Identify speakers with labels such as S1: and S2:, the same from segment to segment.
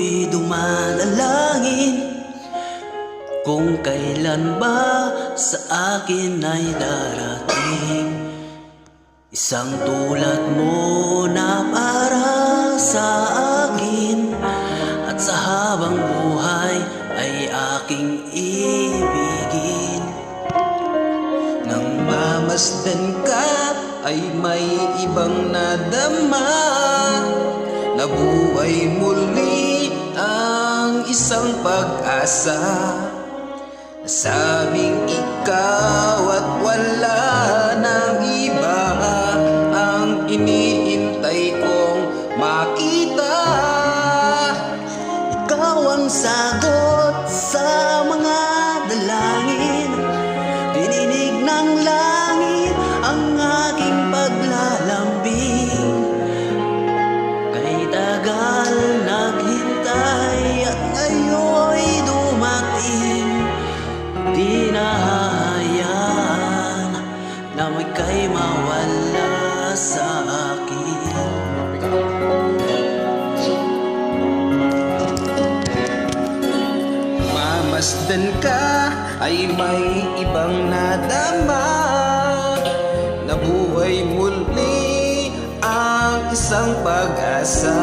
S1: ako'y dumadalangin kung kailan ba sa akin ay darating isang tulad mo na para sa akin, at sa habang buhay ay aking ibigin. Nang mamasdan ka ay may ibang nadama, nabuhay muli ang isang pag-asa. Nasabing ikaw at wala nang iba ang iniintay kong makita. Ikaw ang sagot sa mga dalangin, dininig ng langit ang aking paglalambing. Kay tagal naghintay at ngayon'y dumating, di nahahayaan na may kay mawala sa akin. Mamasdan ka ay may ibang nadama, nabuhay muli ang isang pag-asa.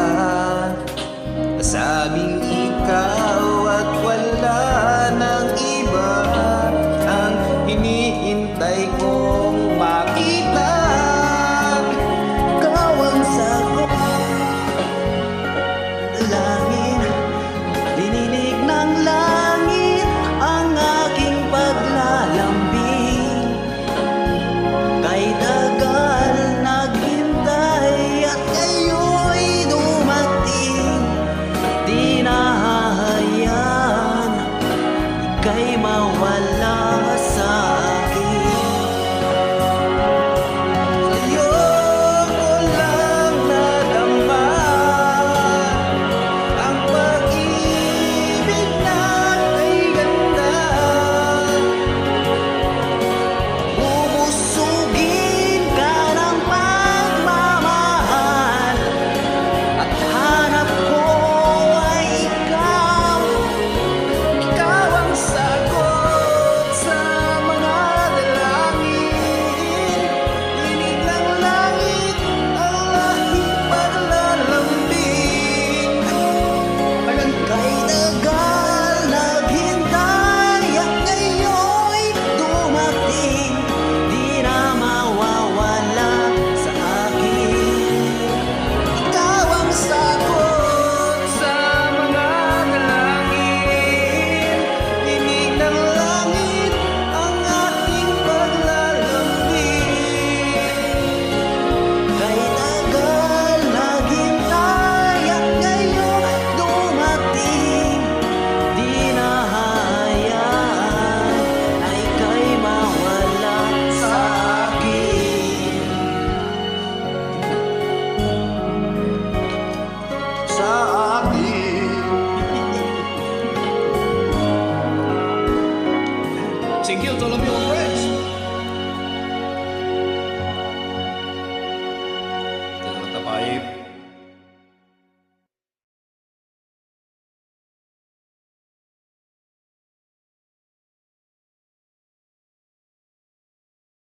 S1: Nasabing